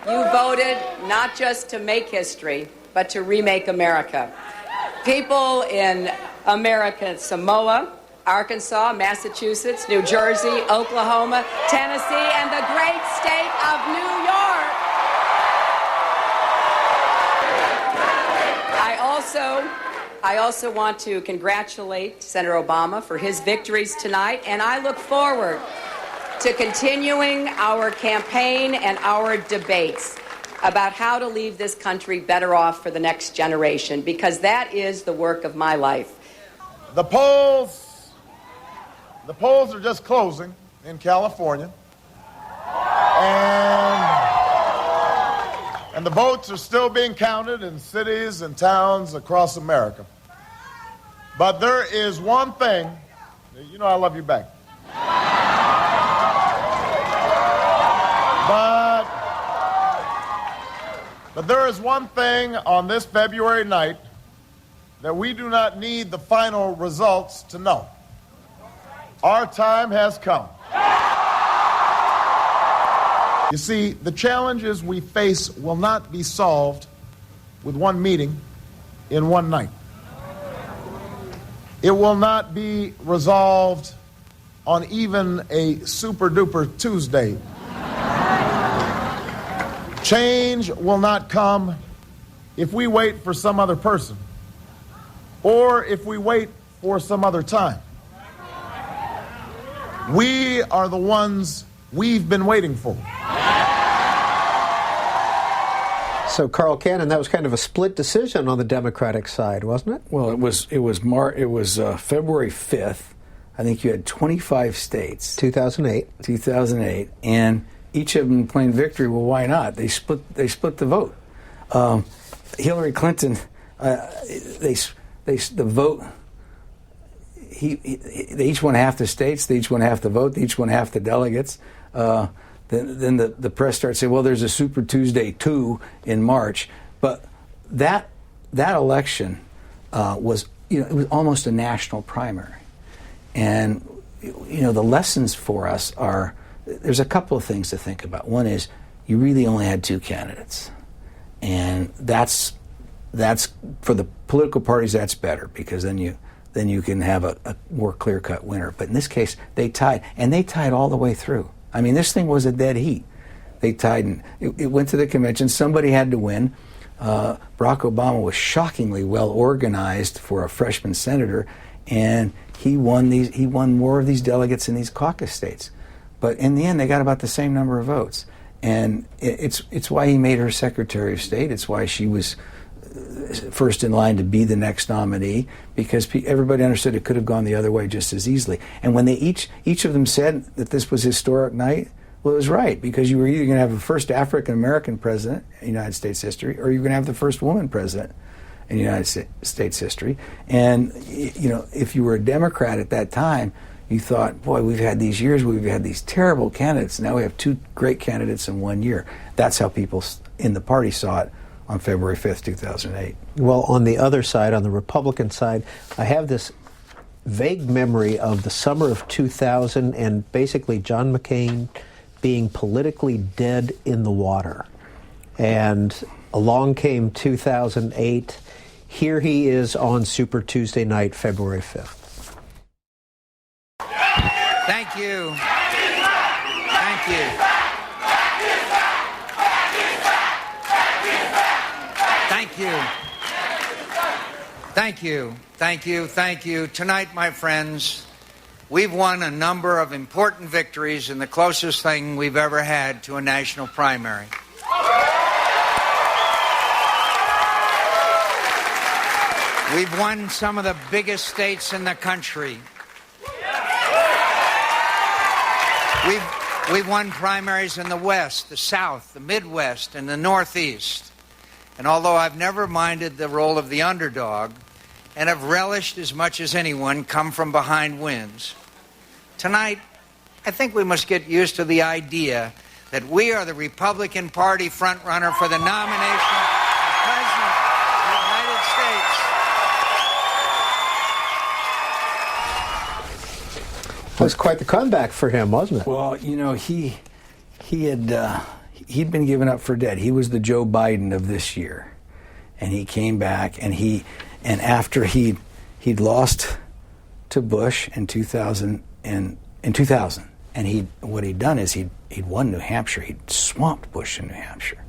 you voted not just to make history, but to remake America. People in American Samoa, Arkansas, Massachusetts, New Jersey, Oklahoma, Tennessee, and the great state of New York. I also want to congratulate Senator Obama for his victories tonight, and I look forward to continuing our campaign and our debates about how to leave this country better off for the next generation, because that is the work of my life. The polls are just closing in California, and the votes are still being counted in cities and towns across America. But there is one thing, I love you back. But there is one thing on this February night that we do not need the final results to know. Our time has come. You see, the challenges we face will not be solved with one meeting in one night. It will not be resolved on even a super-duper Tuesday. Change will not come if we wait for some other person or if we wait for some other time. We are the ones we've been waiting for. So, Carl Cannon, that was kind of a split decision on the Democratic side, wasn't it? Well, it was February 5th. I think you had 25 states. 2008, and each of them claimed victory. Well, why not? They split the vote. Hillary Clinton, the vote. They each won half the states. They each won half the vote. They each won half the delegates. Then the press starts saying, well, there's a Super Tuesday 2 in March. But that election was, it was almost a national primary. And, the lessons for us are, there's a couple of things to think about. One is you really only had two candidates. And that's for the political parties, that's better, because then you can have a more clear-cut winner. But in this case, they tied, and they tied all the way through. I mean, this thing was a dead heat. They tied, and it went to the convention. Somebody had to win. Barack Obama was shockingly well organized for a freshman senator, and he won more of these delegates in these caucus states. But in the end, they got about the same number of votes. And it's why he made her Secretary of State. It's why she was first in line to be the next nominee, because everybody understood it could have gone the other way just as easily. And when they each of them said that this was a historic night, well, it was right, because you were either going to have the first African-American president in United States history, or you're going to have the first woman president in United States history. And, if you were a Democrat at that time, you thought, boy, we've had these years, we've had these terrible candidates. Now we have two great candidates in 1 year. That's how people in the party saw it on February 5th, 2008. Well, on the other side, on the Republican side, I have this vague memory of the summer of 2000 and basically John McCain being politically dead in the water. And along came 2008. Here he is on Super Tuesday night, February 5th. Thank you. Thank you. Thank you. Thank you. Thank you. Thank you. Tonight, my friends, we've won a number of important victories in the closest thing we've ever had to a national primary. We've won some of the biggest states in the country. We've won primaries in the West, the South, the Midwest, and the Northeast. And although I've never minded the role of the underdog, and have relished as much as anyone come from behind wins, tonight, I think we must get used to the idea that we are the Republican Party frontrunner for the nomination of President of the United States. It was quite the comeback for him, wasn't it? Well, he'd been given up for dead. He was the Joe Biden of this year, and he came back, and after he'd lost to Bush in 2000, and what he'd done is he'd won New Hampshire. He'd swamped Bush in New Hampshire,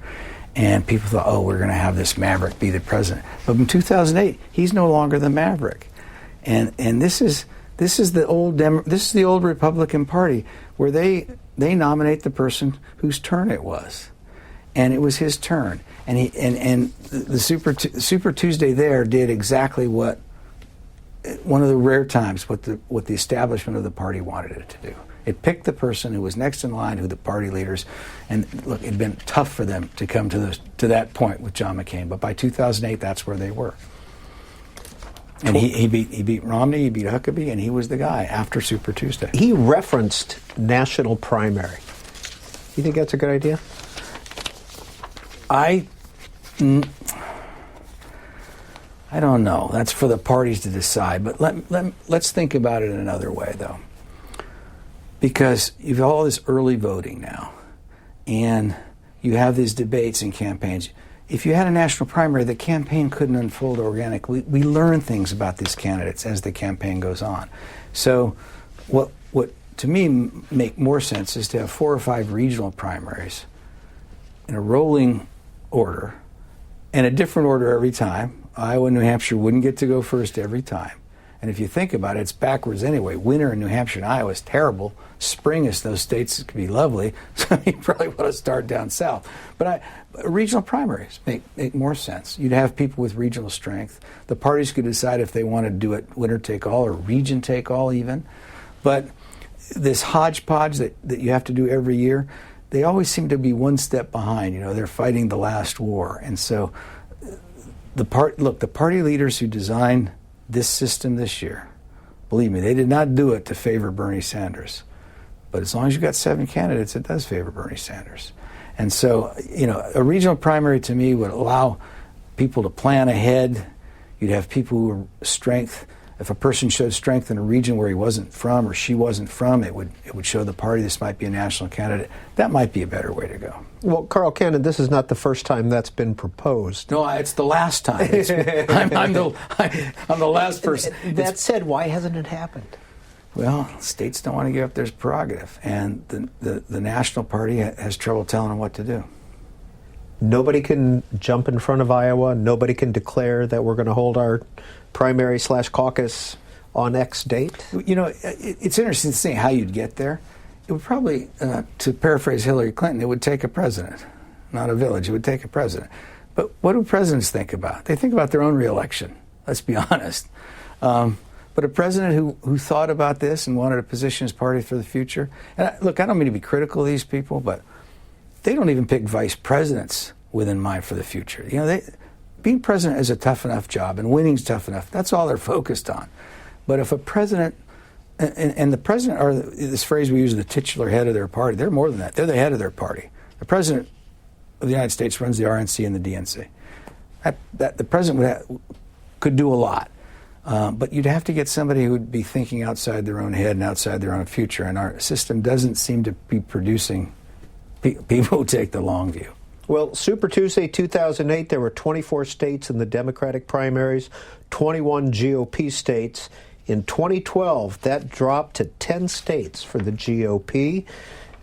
and people thought, oh, we're going to have this maverick be the president. But in 2008, he's no longer the maverick, and this is the old Republican Party, where they nominate the person whose turn it was, and it was his turn. And the Super Tuesday there did exactly what one of the rare times what the establishment of the party wanted it to do. It picked the person who was next in line, who the party leaders, and look, it'd been tough for them to come to that point with John McCain, but by 2008, that's where they were. And he beat Romney, he beat Huckabee, and he was the guy after Super Tuesday. He referenced national primary. You think that's a good idea? I don't know. That's for the parties to decide. But let's think about it in another way, though. Because you've all this early voting now, and you have these debates and campaigns. if you had a national primary, the campaign couldn't unfold organically. We learn things about these candidates as the campaign goes on. So what to me make more sense is to have 4 or 5 regional primaries in a rolling order, and a different order every time. Iowa and New Hampshire wouldn't get to go first every time. And if you think about it, it's backwards anyway. Winter in New Hampshire and Iowa is terrible. Spring is those states could be lovely. So you probably want to start down south. But regional primaries make more sense. You'd have people with regional strength. The parties could decide if they want to do it winner take all or region take all even. But this hodgepodge that you have to do every year, they always seem to be one step behind. You know, they're fighting the last war. And so the party leaders who designed this system this year, believe me, they did not do it to favor Bernie Sanders. But as long as you've got 7 candidates, it does favor Bernie Sanders. And so, you know, a regional primary to me would allow people to plan ahead. You'd have people who are strength. If a person showed strength in a region where he wasn't from or she wasn't from, it would show the party this might be a national candidate. That might be a better way to go. Well, Carl Cannon, this is not the first time that's been proposed. No, it's the last time. I'm the last person. That said, why hasn't it happened? Well, states don't want to give up their prerogative, and the national party has trouble telling them what to do. Nobody can jump in front of Iowa. Nobody can declare that we're going to hold our primary/caucus on X date. You know, it's interesting to see how you'd get there. It would probably, to paraphrase Hillary Clinton, it would take a president, not a village. It would take a president. But what do presidents think about? They think about their own reelection. Let's be honest. But a president who thought about this and wanted to position his party for the future. And look, I don't mean to be critical of these people, but they don't even pick vice presidents with in mind for the future. You know, being president is a tough enough job, and winning's tough enough. That's all they're focused on. But if a president, and the president, or this phrase we use, the titular head of their party, they're more than that. They're the head of their party. The president of the United States runs the RNC and the DNC. The president could do a lot. But you'd have to get somebody who would be thinking outside their own head and outside their own future. And our system doesn't seem to be producing people who take the long view. Well, Super Tuesday 2008, there were 24 states in the Democratic primaries, 21 GOP states. In 2012, that dropped to 10 states for the GOP.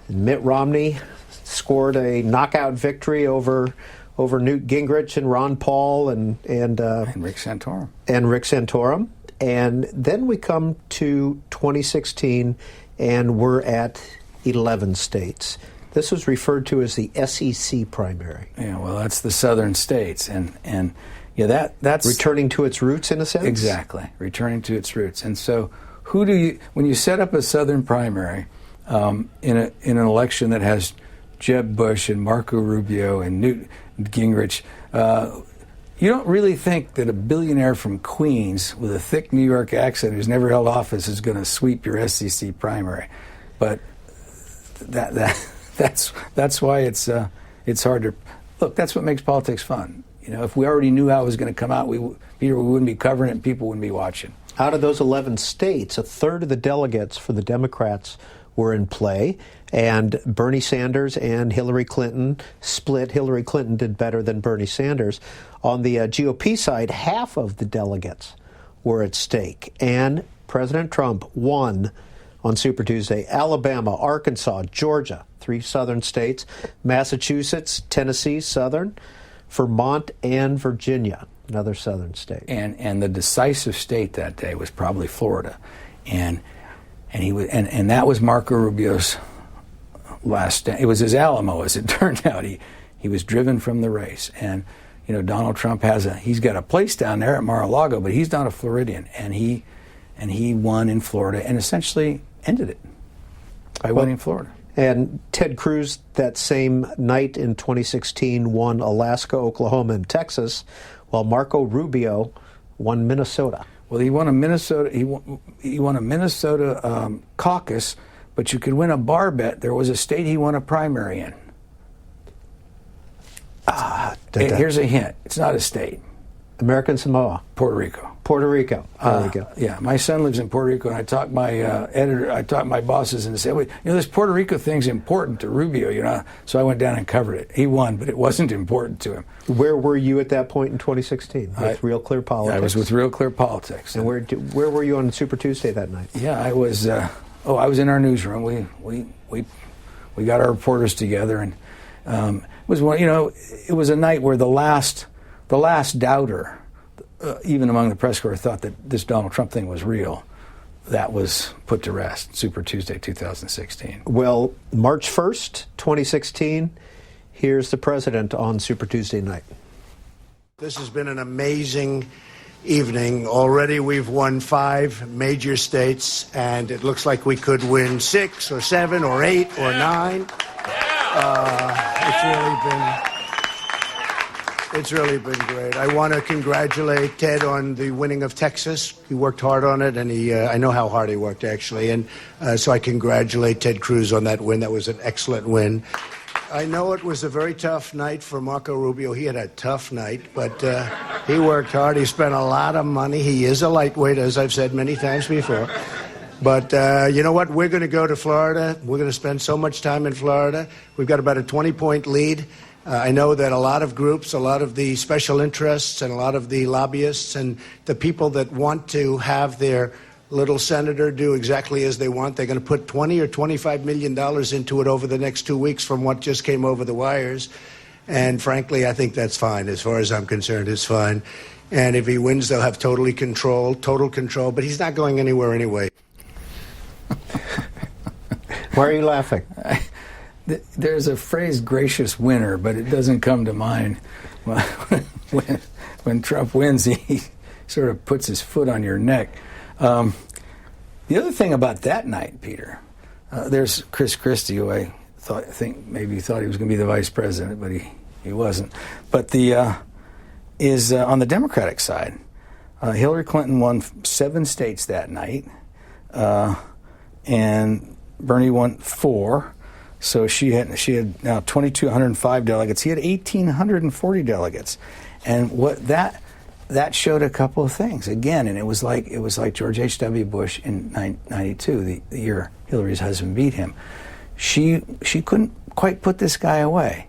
Mitt Romney scored a knockout victory over Newt Gingrich and Ron Paul and Rick Santorum. And then we come to 2016, and we're at 11 states. This was referred to as the SEC primary. Yeah, well, that's the southern states, and yeah, that's returning to its roots in a sense. Exactly, returning to its roots. And so, when you set up a southern primary in an election that has Jeb Bush and Marco Rubio and Newt Gingrich, you don't really think that a billionaire from Queens with a thick New York accent who's never held office is going to sweep your SEC primary. But that's why it's hard to look. That's what makes politics fun. You know, if we already knew how it was going to come out, we wouldn't be covering it, and people wouldn't be watching. Out of those 11 states, a third of the delegates for the Democrats were in play, and Bernie Sanders and Hillary Clinton split. Hillary Clinton did better than Bernie Sanders. On the GOP side, half of the delegates were at stake, and President Trump won on Super Tuesday. Alabama, Arkansas, Georgia, 3 southern states, Massachusetts, Tennessee, southern, Vermont, and Virginia, another southern state. And the decisive state that day was probably Florida, and that was Marco Rubio's last stand. It was his Alamo, as it turned out. He was driven from the race, and you know, Donald Trump he's got a place down there at Mar-a-Lago, but he's not a Floridian, and he won in Florida and essentially ended it by winning Florida. And Ted Cruz that same night in 2016 won Alaska, Oklahoma, and Texas, while Marco Rubio won Minnesota. Well, he won a Minnesota. He won a Minnesota caucus, but you could win a bar bet. There was a state he won a primary in. Here's a hint: it's not a state. American Samoa. Puerto Rico. Puerto Rico. There we go. Yeah, my son lives in Puerto Rico, and I talked my bosses and said, well, this Puerto Rico thing's important to Rubio, So I went down and covered it. He won, but it wasn't important to him. Where were you at that point in 2016 with RealClearPolitics? I was with RealClearPolitics. And where were you on Super Tuesday that night? Yeah, I was. I was in our newsroom. We got our reporters together, and it was one. It was a night where the last doubter, even among the press corps, thought that this Donald Trump thing was real. That was put to rest. Super Tuesday, 2016. Well, March 1st, 2016. Here's the president on Super Tuesday night. This has been an amazing evening. Already we've won 5 major states, and it looks like we could win 6 or 7 or 8 or 9. It's really been great. I want to congratulate Ted on the winning of Texas. He worked hard on it, and I know how hard he worked, actually. And so I congratulate Ted Cruz on that win. That was an excellent win. I know it was a very tough night for Marco Rubio. He had a tough night, but he worked hard. He spent a lot of money. He is a lightweight, as I've said many times before. But you know what? We're going to go to Florida. We're going to spend so much time in Florida. We've got about a 20-point lead. I know that a lot of groups, a lot of the special interests, and a lot of the lobbyists and the people that want to have their little senator do exactly as they want, they're going to put $20 or $25 million into it over the next 2 weeks from what just came over the wires. And frankly, I think that's fine. As far as I'm concerned, it's fine. And if he wins, they'll have total control, but he's not going anywhere anyway. Why are you laughing? There's a phrase, gracious winner, but it doesn't come to mind. When Trump wins, he sort of puts his foot on your neck. The other thing about that night, Peter, there's Chris Christie, who I think maybe he thought he was going to be the vice president, but he wasn't. But is on the Democratic side, Hillary Clinton won 7 states that night, and Bernie won 4. So she had now 2,205 delegates. He had 1,840 delegates, and what that showed a couple of things again. And it was like George H.W. Bush in 1992, the year Hillary's husband beat him. She couldn't quite put this guy away,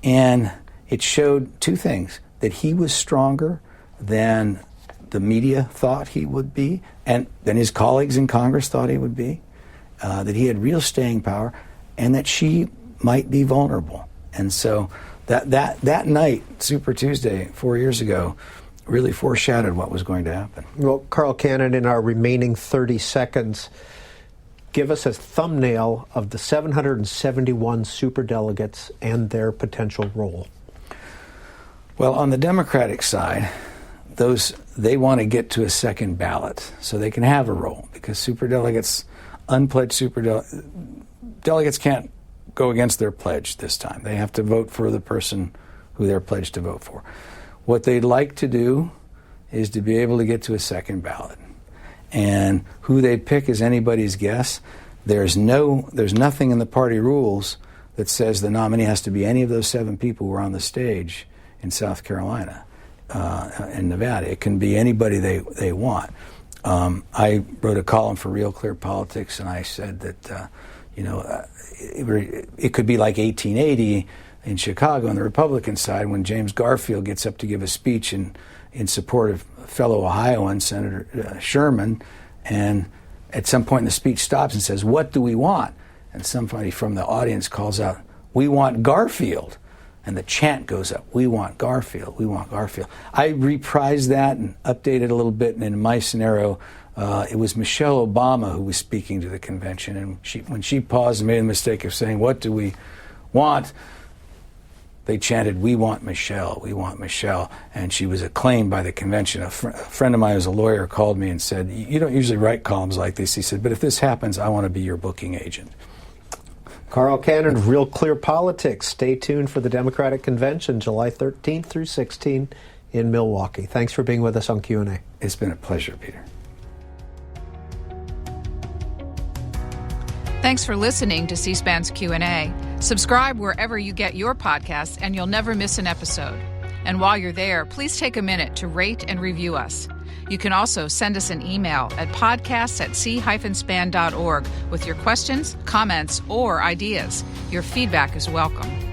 and it showed 2 things: that he was stronger than the media thought he would be, and than his colleagues in Congress thought he would be. That he had real staying power, and that she might be vulnerable. And so that night, Super Tuesday, 4 years ago, really foreshadowed what was going to happen. Well, Carl Cannon, in our remaining 30 seconds, give us a thumbnail of the 771 superdelegates and their potential role. Well, on the Democratic side, they want to get to a second ballot so they can have a role, because superdelegates, unpledged delegates can't go against their pledge this time. They have to vote for the person who they're pledged to vote for. What they'd like to do is to be able to get to a second ballot. And who they pick is anybody's guess. There's nothing in the party rules that says the nominee has to be any of those 7 people who were on the stage in South Carolina and Nevada. It can be anybody they want. I wrote a column for RealClearPolitics, and I said that it could be like 1880 in Chicago on the Republican side, when James Garfield gets up to give a speech in support of fellow Ohioan Senator Sherman, and at some point the speech stops and says, "What do we want?" And somebody from the audience calls out, "We want Garfield." And the chant goes up, "We want Garfield, we want Garfield." I reprised that and updated a little bit, and in my scenario, it was Michelle Obama who was speaking to the convention, and when she paused and made the mistake of saying, "What do we want?" they chanted, "We want Michelle, we want Michelle," and she was acclaimed by the convention. A friend of mine who's a lawyer called me and said, "You don't usually write columns like this." He said, "But if this happens, I want to be your booking agent." Carl Cannon of RealClearPolitics. Stay tuned for the Democratic Convention, July 13th through 16th in Milwaukee. Thanks for being with us on Q&A. It's been a pleasure, Peter. Thanks for listening to C-SPAN's Q&A. Subscribe wherever you get your podcasts, and you'll never miss an episode. And while you're there, please take a minute to rate and review us. You can also send us an email at podcasts@c-span.org with your questions, comments, or ideas. Your feedback is welcome.